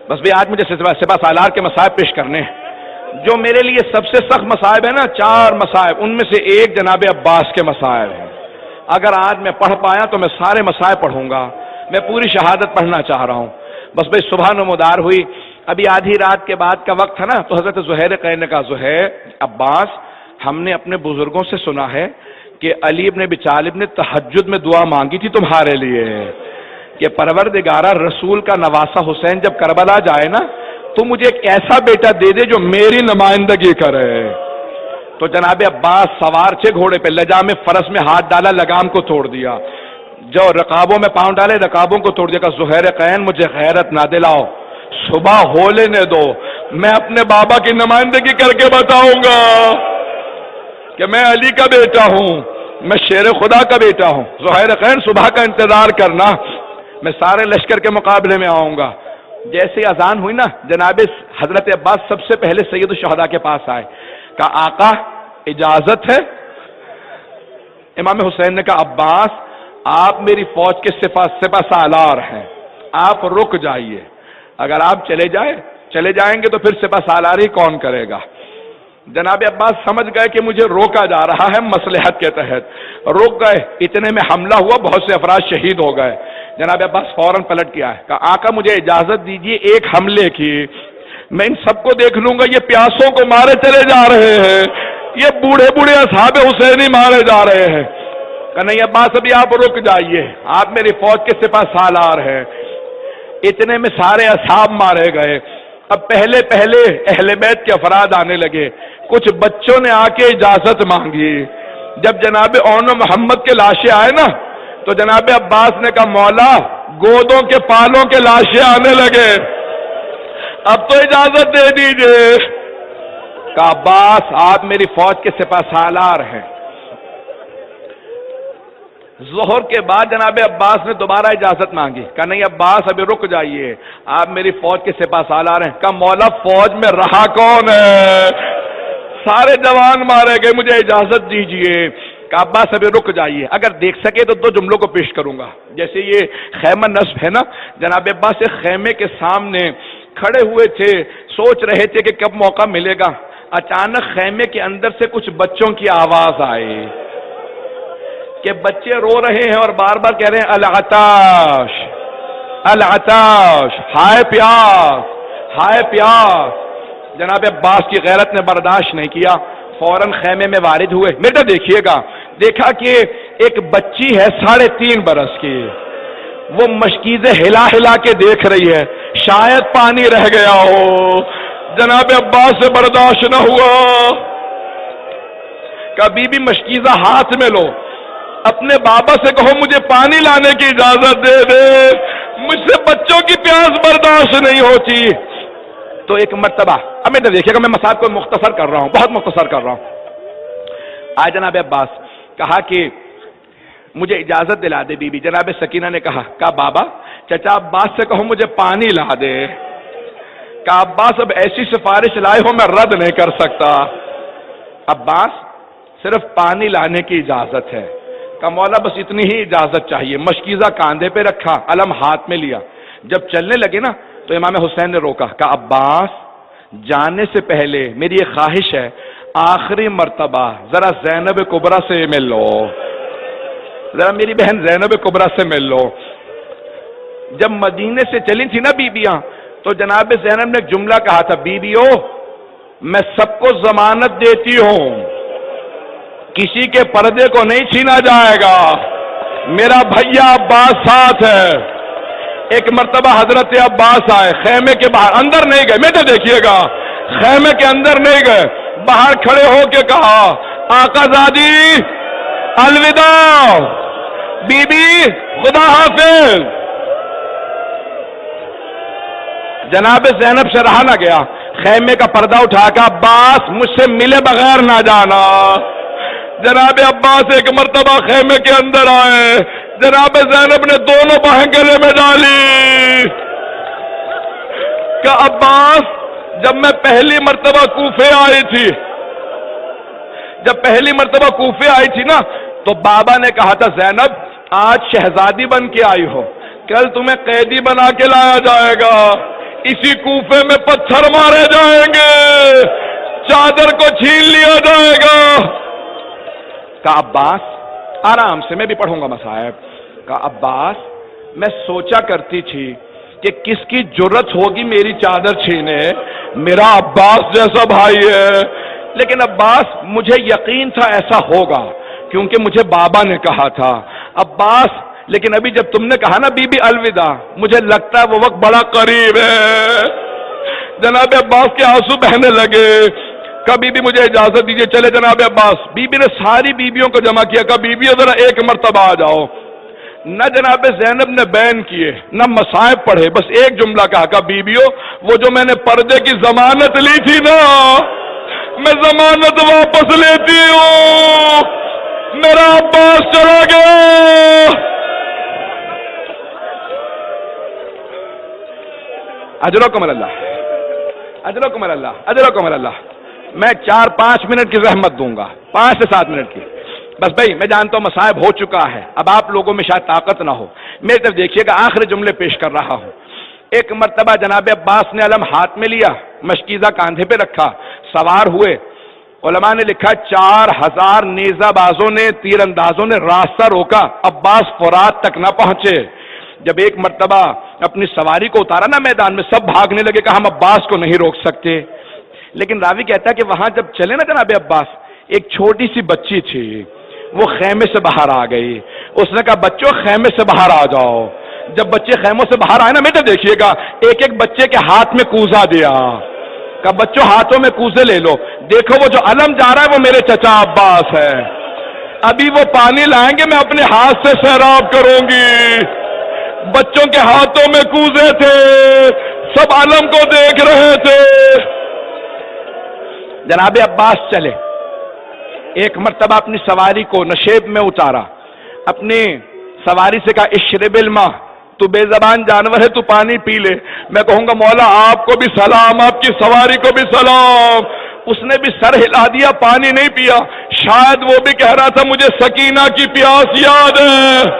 بس بھی آج مجھے سپہ سالار کے مصائب پیش کرنے ہیں، جو میرے لیے سب سے سخت مصائب ہے نا، 4 مصائب، ان میں سے ایک جناب عباس کے مصائب ہیں۔ اگر آج میں پڑھ پایا تو میں سارے مصائب پڑھوں گا، میں پوری شہادت پڑھنا چاہ رہا ہوں۔ بس بھئی صبح نمودار ہوئی، ابھی آدھی رات کے بعد کا وقت تھا نا، تو حضرت زہیر قین نے کہا زہیر عباس، ہم نے اپنے بزرگوں سے سنا ہے کہ علی ابن ابی طالب نے تہجد میں دعا مانگی تھی تمہارے لیے کہ پروردگارہ رسول کا نواسہ حسین جب کربلا جائے نا تو مجھے ایک ایسا بیٹا دے دے جو میری نمائندگی کرے۔ تو جناب عباس سوار تھے گھوڑے پہ، لجام فرس میں ہاتھ ڈالا، لگام کو توڑ دیا، جو رقابوں میں پاؤں ڈالے رقابوں کو توڑ دیا، کہ زہیر قین مجھے غیرت نہ دلاؤ، صبح ہو لینے دو، میں اپنے بابا کی نمائندگی کر کے بتاؤں گا کہ میں علی کا بیٹا ہوں، میں شیر خدا کا بیٹا ہوں۔ زہیر قین صبح کا انتظار کرنا، میں سارے لشکر کے مقابلے میں آؤں گا۔ جیسے اذان ہوئی نا، جناب حضرت عباس سب سے پہلے سید الشہداء کے پاس آئے، کہا آقا اجازت ہے؟ امام حسین نے کہا عباس آپ میری فوج کے سپہ سالار ہیں، آپ رک جائیے، اگر آپ چلے جائیں گے تو پھر سپہ سالاری کون کرے گا؟ جناب عباس سمجھ گئے کہ مجھے روکا جا رہا ہے مصلحت کے تحت، رک گئے، اتنے میں حملہ ہوا، بہت سے افراد شہید ہو گئے۔ جناب عباس فوراً پلٹ کے آئے، کہا آقا مجھے اجازت دیجیے ایک حملے کی، میں ان سب کو دیکھ لوں گا، یہ پیاسوں کو مارے چلے جا رہے ہیں، یہ بوڑھے بوڑھے اصحاب حسینی مارے جا رہے ہیں۔ کہ نہیں عباس ابھی آپ رک جائیے، آپ میری فوج کے سپہ سالار ہیں۔ اتنے میں سارے اصحاب مارے گئے۔ اب پہلے اہل بیت کے افراد آنے لگے، کچھ بچوں نے آ کے اجازت مانگی۔ جب جناب اون و محمد کے لاشیں آئے نا تو جناب عباس نے کہا مولا گودوں کے پالوں کے لاشیں آنے لگے، اب تو اجازت دے دیجئے۔ کہا عباس آپ میری فوج کے سپہ سالار ہیں۔ ظہر کے بعد جناب عباس نے دوبارہ اجازت مانگی، کہا نہیں عباس ابھی رک جائیے، آپ میری فوج کے سپہ سالار ہیں۔ کہا مولا فوج میں رہا کون ہے؟ سارے جوان مارے گئے، مجھے اجازت دیجئے۔ کہا عباس ابھی رک جائیے، اگر دیکھ سکے تو 2 جملوں کو پیش کروں گا۔ جیسے یہ خیمہ نصب ہے نا، جناب عباس ایک خیمے کے سامنے کھڑے ہوئے تھے، سوچ رہے تھے کہ کب موقع ملے گا، اچانک خیمے کے اندر سے کچھ بچوں کی آواز آئی کہ بچے رو رہے ہیں اور بار بار کہہ رہے ہیں العطاش العطاش، ہائے پیاس ہائے پیاس۔ جناب عباس کی غیرت نے برداشت نہیں کیا، فوراً خیمے میں وارد ہوئے۔ بیٹا دیکھیے گا، دیکھا کہ ایک بچی ہے 3.5 برس کی، وہ مشکیزیں ہلا ہلا کے دیکھ رہی ہے، شاید پانی رہ گیا ہو۔ جناب عباس سے برداشت نہ ہوا، کبھی بھی مشکیزہ ہاتھ میں لو، اپنے بابا سے کہو مجھے پانی لانے کی اجازت دے دے، مجھ سے بچوں کی پیاس برداشت نہیں ہوتی۔ تو ایک مرتبہ، اب میں دیکھیے گا، میں مسائل کو مختصر کر رہا ہوں، بہت مختصر کر رہا ہوں۔ آج جناب عباس کہا کہ مجھے اجازت دلا دے بی بی۔ جناب سکینہ نے کہا بابا چچا عباس سے کہو مجھے پانی لا دے۔ کہا عباس اب ایسی سفارش لائے ہو میں رد نہیں کر سکتا۔ عباس صرف پانی لانے کی اجازت ہے۔ کہا مولا بس اتنی ہی اجازت چاہیے۔ مشکیزہ کاندھے پہ رکھا، علم ہاتھ میں لیا، جب چلنے لگے نا تو امام حسین نے روکا، کہا عباس جانے سے پہلے میری یہ خواہش ہے، آخری مرتبہ ذرا زینب کبریٰ سے مل لو، ذرا میری بہن زینب کبریٰ سے مل لو۔ جب مدینے سے چلی تھی نا بیبیاں تو جناب زینب نے ایک جملہ کہا تھا، بیبیو میں سب کو ضمانت دیتی ہوں کسی کے پردے کو نہیں چھینا جائے گا، میرا بھیا عباس ساتھ ہے۔ ایک مرتبہ حضرت عباس آئے، خیمے کے باہر، اندر نہیں گئے، بیٹا دیکھیے گا، خیمے کے اندر نہیں گئے، باہر کھڑے ہو کے کہا آقا زادی الوداع، بی بی خدا حافظ۔ جناب زینب سے رہا نہ گیا، خیمے کا پردہ اٹھا کے عباس مجھ سے ملے بغیر نہ جانا۔ جناب عباس ایک مرتبہ خیمے کے اندر آئے، جناب زینب نے دونوں باہیں گلے میں ڈالی کہ عباس جب میں پہلی مرتبہ کوفے آئی تھی نا تو بابا نے کہا تھا زینب آج شہزادی بن کے آئی ہو، کل تمہیں قیدی بنا کے لایا جائے گا۔ اسی کوفے میں پتھر مارے جائیں گے، چادر کو چھین لیا جائے گا۔ کہا عباس، آرام سے میں بھی پڑھوں گا مصائب۔ کہا عباس، میں سوچا کرتی تھی کہ کس کی جرت ہوگی میری چادر چھینے، میرا عباس جیسا بھائی ہے، لیکن عباس مجھے یقین تھا ایسا ہوگا کیونکہ مجھے بابا نے کہا تھا۔ عباس، لیکن ابھی جب تم نے کہا نا بی بی الوداع، مجھے لگتا ہے وہ وقت بڑا قریب ہے۔ جناب عباس کے آنسو بہنے لگے۔ کبھی بھی مجھے اجازت دیجیے، چلے جناب عباس۔ بی بی نے ساری بیویوں کو جمع کیا، کہا بی بی ذرا ایک مرتبہ آ جاؤ۔ نہ جناب زینب نے بین کیے نہ مصائب پڑھے، بس ایک جملہ کہا بیبیوں، وہ جو میں نے پردے کی ضمانت لی تھی نا، میں ضمانت واپس لیتی ہوں، میرا عباس چلا گیا۔ اجرکم اللہ، اجرکم اللہ، اجرکم اللہ۔ میں 4-5 منٹ کی زحمت دوں گا، 5 سے 7 منٹ کی بس۔ بھائی میں جانتا ہوں مصائب ہو چکا ہے، اب آپ لوگوں میں شاید طاقت نہ ہو، میری طرف دیکھیے گا، آخری جملے پیش کر رہا ہوں۔ ایک مرتبہ جناب عباس نے علم ہاتھ میں لیا، مشکیزہ کاندھے پہ رکھا، سوار ہوئے۔ علماء نے لکھا 4000 نیزہ بازوں نے، تیر اندازوں نے راستہ روکا، عباس فرات تک نہ پہنچے۔ جب ایک مرتبہ اپنی سواری کو اتارا نا میدان میں، سب بھاگنے لگے، کہا ہم عباس کو نہیں روک سکتے۔ لیکن راوی کہتا ہے کہ وہاں جب چلے نا جناب عباس، ایک چھوٹی سی بچی تھی، وہ خیمے سے باہر آ گئی۔ اس نے کہا بچوں خیمے سے باہر آ جاؤ۔ جب بچے خیموں سے باہر آئے نا، بیٹا دیکھیے گا، ایک ایک بچے کے ہاتھ میں کوزہ دیا، کہا بچوں ہاتھوں میں کوزے لے لو، دیکھو وہ جو علم جا رہا ہے وہ میرے چچا عباس ہے، ابھی وہ پانی لائیں گے، میں اپنے ہاتھ سے سیراب کروں گی۔ بچوں کے ہاتھوں میں کوزے تھے، سب علم کو دیکھ رہے تھے۔ جناب عباس چلے، ایک مرتبہ اپنی سواری کو نشیب میں اتارا، اپنی سواری سے کہا اشرب الماء، تو بے زبان جانور ہے، تو پانی پی لے۔ میں کہوں گا مولا آپ کو بھی سلام، آپ کی سواری کو بھی سلام۔ اس نے بھی سر ہلا دیا، پانی نہیں پیا، شاید وہ بھی کہہ رہا تھا مجھے سکینہ کی پیاس یاد ہے۔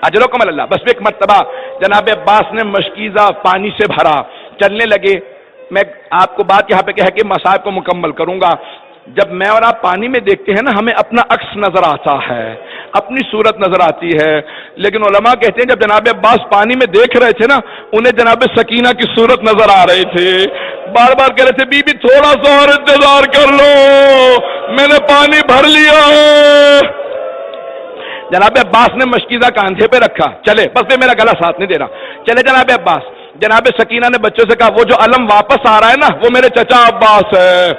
اجرکم اللہ۔ بس ایک مرتبہ جناب عباس نے مشکیزہ پانی سے بھرا، چلنے لگے۔ میں آپ کو بات یہاں پہ کہہ کے مصائب کو مکمل کروں گا۔ جب میں اور آپ پانی میں دیکھتے ہیں نا، ہمیں اپنا عکس نظر آتا ہے، اپنی صورت نظر آتی ہے، لیکن علماء کہتے ہیں جب جناب عباس پانی میں دیکھ رہے تھے نا، انہیں جناب سکینہ کی صورت نظر آ رہی تھی، بار بار کہہ رہے تھے بی بی تھوڑا سا اور انتظار کر لو، میں نے پانی بھر لیا ہے۔ جناب عباس نے مشکیزہ کاندھے پہ رکھا، چلے، بس پہ میرا گلا ساتھ نہیں دے رہا، چلے جناب عباس۔ جناب سکینہ نے بچوں سے کہا وہ جو علم واپس آ رہا ہے نا، وہ میرے چچا عباس ہے۔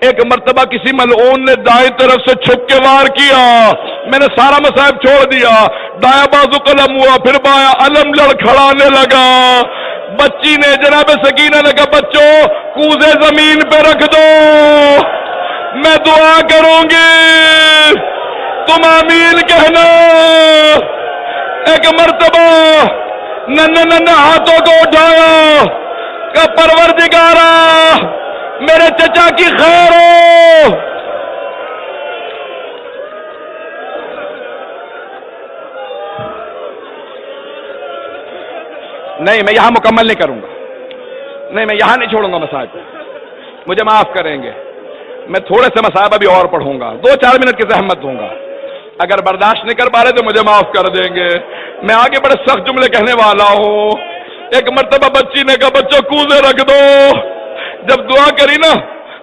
ایک مرتبہ کسی ملعون نے دائیں طرف سے چھپ کے وار کیا، میں نے سارا مصائب چھوڑ دیا، دایاں بازو قلم ہوا، پھر بایاں علم لڑکھڑانے لگا۔ بچی نے، جناب سکینہ نے کہا بچوں کوزے زمین پہ رکھ دو، میں دعا کروں گی، تم آمین کہنا۔ ایک مرتبہ ننھے ننھے ہاتھوں کو اٹھایا کہ پروردگارا میرے چچا کی خیر ہو۔ نہیں میں یہاں مکمل نہیں کروں گا، نہیں میں یہاں نہیں چھوڑوں گا مصائب، مجھے معاف کریں گے، میں تھوڑے سے مصائب ابھی اور پڑھوں گا، 2-4 منٹ کی زحمت دوں گا، اگر برداشت نہیں کر پا رہے تو مجھے معاف کر دیں گے، میں آگے بڑے سخت جملے کہنے والا ہوں۔ ایک مرتبہ بچی نے کہا بچوں کوزے رکھ دو، جب دعا کری نا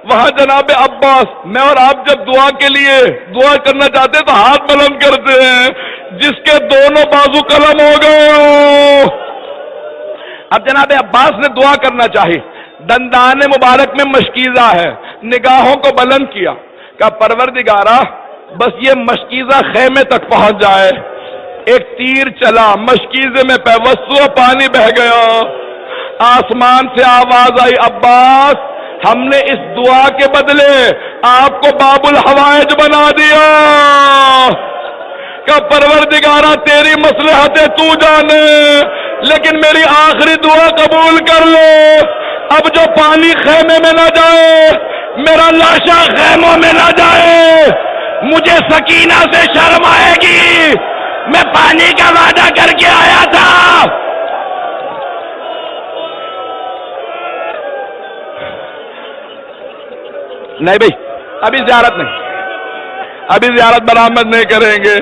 وہاں جناب عباس، میں اور آپ جب دعا کے لیے دعا کرنا چاہتے ہیں تو ہاتھ بلند کرتے ہیں، جس کے دونوں بازو قلم ہو گئے۔ اب جناب عباس نے دعا کرنا چاہی، دندان مبارک میں مشکیزہ ہے، نگاہوں کو بلند کیا، کہا پروردگارا بس یہ مشکیزہ خیمے تک پہنچ جائے۔ ایک تیر چلا، مشکیزے میں پیوستہ پانی بہ گیا، آسمان سے آواز آئی عباس ہم نے اس دعا کے بدلے آپ کو باب الحوائج بنا دیا، کہ پروردگارا تیری مصلحتیں تو جانے، لیکن میری آخری دعا قبول کر لو، اب جو پانی خیمے میں نہ جائے، میرا لاشا خیموں میں نہ جائے، مجھے سکینہ سے شرم آئے گی، میں پانی کا وعدہ کر کے آیا تھا۔ نہیں بھائی ابھی زیارت نہیں، ابھی زیارت برآمد نہیں کریں گے۔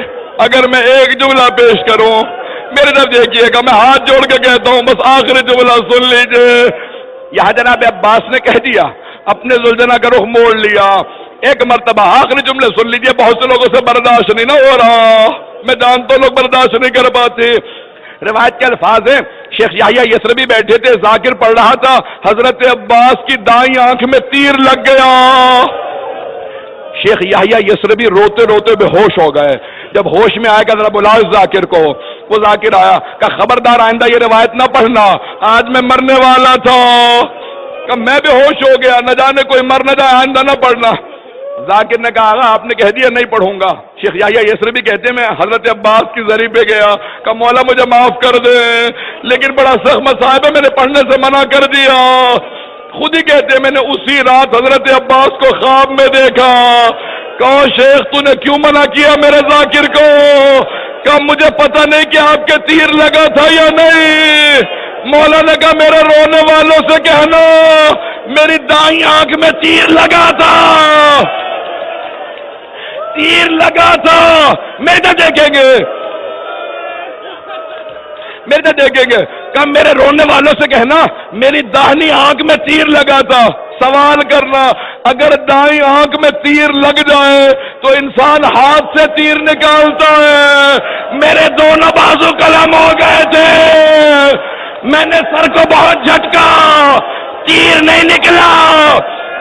اگر میں ایک جملہ پیش کروں، میرے طرف دیکھیے گا، میں ہاتھ جوڑ کے کہتا ہوں بس آخری جملہ سن لیجئے۔ یہاں جناب عباس نے کہہ دیا، اپنے زلجنہ کا رخ موڑ لیا، ایک مرتبہ آخری جملے سن لیجئے، بہت سے لوگوں سے برداشت نہیں نہ ہو رہا، میں جانتا ہوں لوگ برداشت نہیں کر پاتے۔ روایت کے الفاظ ہیں، شیخ یحییٰ یثربی بیٹھے تھے، ذاکر پڑھ رہا تھا، حضرت عباس کی دائیں آنکھ میں تیر لگ گیا۔ شیخ یحییٰ یثربی روتے روتے بے ہوش ہو گئے۔ جب ہوش میں آئے گا ذرا بلاؤ ذاکر کو، وہ ذاکر آیا، کہا خبردار آئندہ یہ روایت نہ پڑھنا، آج میں مرنے والا تھا۔ کہا میں بے ہوش ہو گیا، نہ جانے کوئی مر نہ جائے، آئندہ نہ پڑھنا۔ ذاکر نے کہا آپ نے کہہ دیا نہیں پڑھوں گا۔ شیخ یحییٰ یثربی کہتے ہیں میں حضرت عباس کی زری پہ گیا، کہا مولا مجھے معاف کر دے، لیکن بڑا سخت مصائب ہے، میں نے پڑھنے سے منع کر دیا۔ خود ہی کہتے ہیں میں نے اسی رات حضرت عباس کو خواب میں دیکھا۔ کہا شیخ تو نے کیوں منع کیا میرے ذاکر کو؟ کہا مجھے پتہ نہیں کہ آپ کے تیر لگا تھا یا نہیں۔ مولا نے کہا میرے رونے والوں سے کہنا میری دائیں آنکھ میں تیر لگا تھا، تیر لگا تھا۔ میرے تو دیکھیں گے، میرے تو دیکھیں گے۔ کہا میرے رونے والوں سے کہنا میری داہنی آنکھ میں تیر لگا تھا۔ سوال کرنا، اگر دائیں آنکھ میں تیر لگ جائے تو انسان ہاتھ سے تیر نکالتا ہے، میرے دونوں بازو قلم ہو گئے تھے، میں نے سر کو بہت جھٹکا، تیر نہیں نکلا،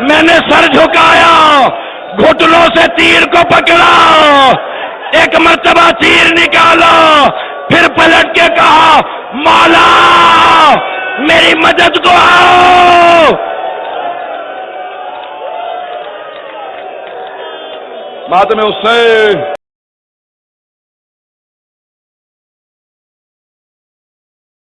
میں نے سر جھکایا، گھٹنوں سے تیر کو پکڑا، ایک مرتبہ تیر نکالا، پھر پلٹ کے کہا مولا میری مدد کو آؤ۔ بات میں اس سے